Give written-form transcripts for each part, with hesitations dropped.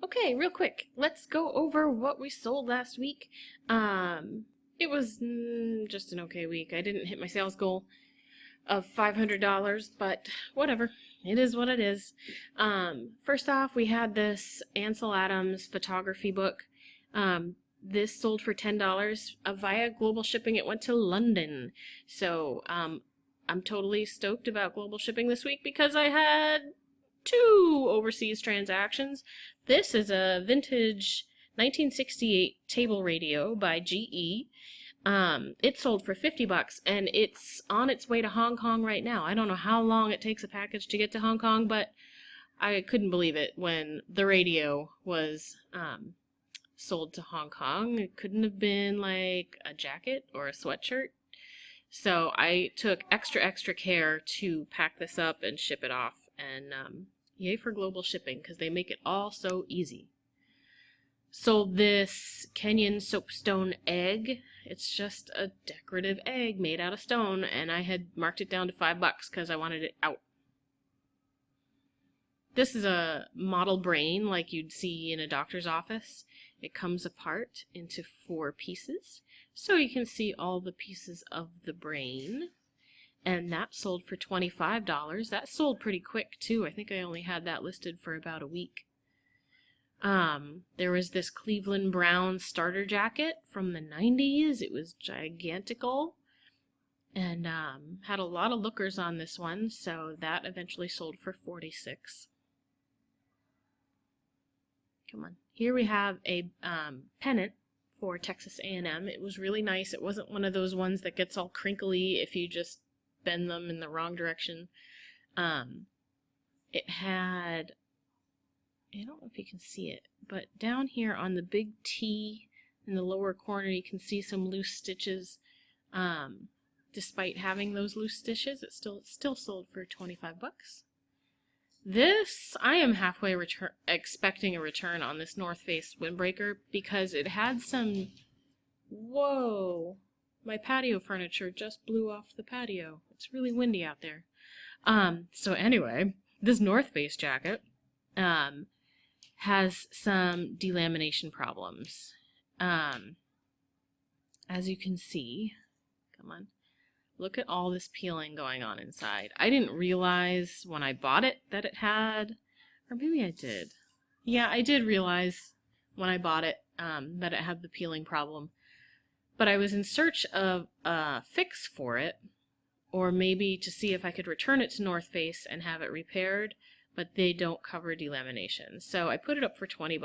Okay, real quick, let's go over what we sold last week. It was just an okay week. I didn't hit my sales goal of $500, but whatever. It is what it is. First off, we had this Ansel Adams photography book. This sold for $10. Via global shipping, it went to London. So I'm totally stoked about global shipping this week because I had 2 overseas transactions. This is a vintage 1968 table radio by GE. It sold for $50 and it's on its way to Hong Kong right now. I don't know how long it takes a package to get to Hong Kong, but I couldn't believe it when the radio was sold to Hong Kong. It couldn't have been like a jacket or a sweatshirt. So I took extra care to pack this up and ship it off, and yay for global shipping because they make it all so easy. Sold this Kenyan Soapstone Egg. It's just a decorative egg made out of stone, and I had marked it down to $5 because I wanted it out. This is a model brain like you'd see in a doctor's office. It comes apart into 4 pieces, so you can see all the pieces of the brain. And that sold for $25. That sold pretty quick too. I think I only had that listed for about a week. There was this Cleveland Brown starter jacket from the 90s. It was gigantical and had a lot of lookers on this one, so that eventually sold for $46. Come on. Here we have a pennant for Texas A&M. It was really nice. It wasn't one of those ones that gets all crinkly if you just bend them in the wrong direction. It had, I don't know if you can see it, but down here on the big T in the lower corner you can see some loose stitches. Despite having those loose stitches, it still sold for $25. This, I am halfway expecting a return on this North Face windbreaker because it had some, whoa, my patio furniture just blew off the patio. It's really windy out there. So anyway, this North Face jacket has some delamination problems. As you can see, come on, look at all this peeling going on inside. I didn't realize when I bought it that it had, or maybe I did. Yeah, I did realize when I bought it that it had the peeling problem. But I was in search of a fix for it, or maybe to see if I could return it to North Face and have it repaired, but they don't cover delamination. So I put it up for $20,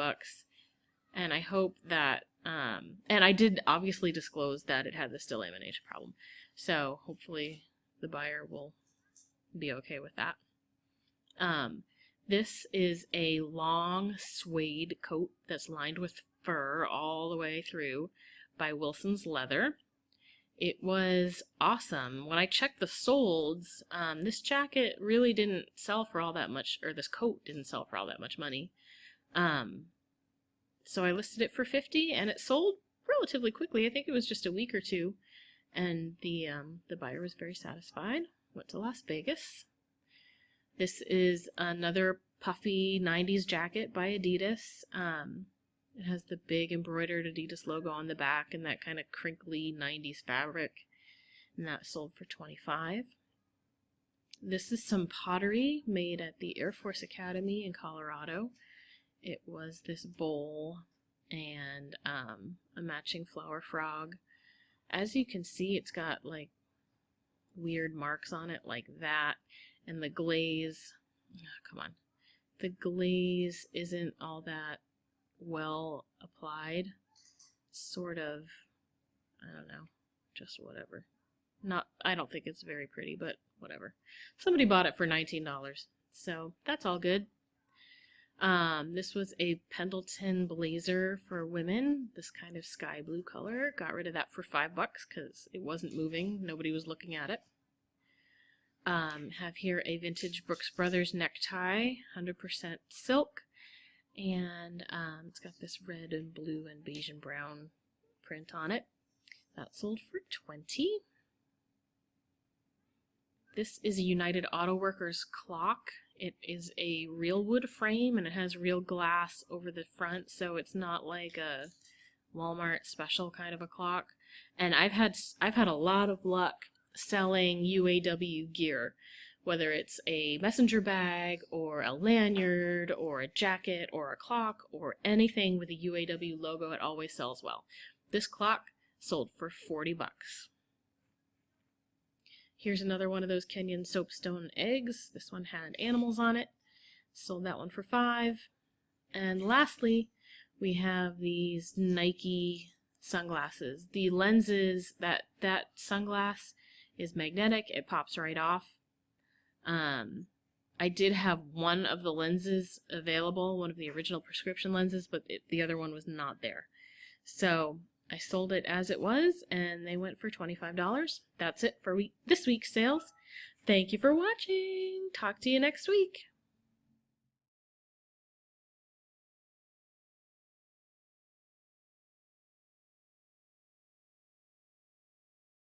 and I hope that, and I did obviously disclose that it had this delamination problem. So hopefully the buyer will be okay with that. This is a long suede coat that's lined with fur all the way through by Wilson's Leather. It was awesome. When I checked the solds, this jacket really didn't sell for all that much, or this coat didn't sell for all that much money. So I listed it for $50 and it sold relatively quickly. I think it was just a week or 2. And the buyer was very satisfied. Went to Las Vegas. This is another puffy 90s jacket by Adidas. It has the big embroidered Adidas logo on the back and that kind of crinkly 90s fabric. And that sold for $25. This is some pottery made at the Air Force Academy in Colorado. It was this bowl and a matching flower frog. As you can see, it's got like weird marks on it like that, and the glaze, come on, the glaze isn't all that well applied. Sort of, I don't know, just whatever. I don't think it's very pretty, but whatever. Somebody bought it for $19, so that's all good. This was a Pendleton blazer for women, this kind of sky blue color. Got rid of that for $5 because it wasn't moving. Nobody was looking at it. Have here a vintage Brooks Brothers necktie, 100% silk, and it's got this red and blue and beige and brown print on it. That sold for $20. This is a United Auto Workers clock. It is a real wood frame and it has real glass over the front, so it's not like a Walmart special kind of a clock. And I've had a lot of luck selling UAW gear, whether it's a messenger bag or a lanyard or a jacket or a clock or anything with a UAW logo. It always sells well. This clock sold for $40. Here's another one of those Kenyan Soapstone Eggs. This one had animals on it. Sold that one for $5. And lastly, we have these Nike sunglasses. The lenses, that sunglass is magnetic. It pops right off. I did have one of the lenses available, one of the original prescription lenses, but the other one was not there. So I sold it as it was, and they went for $25. That's it for this week's sales. Thank you for watching. Talk to you next week.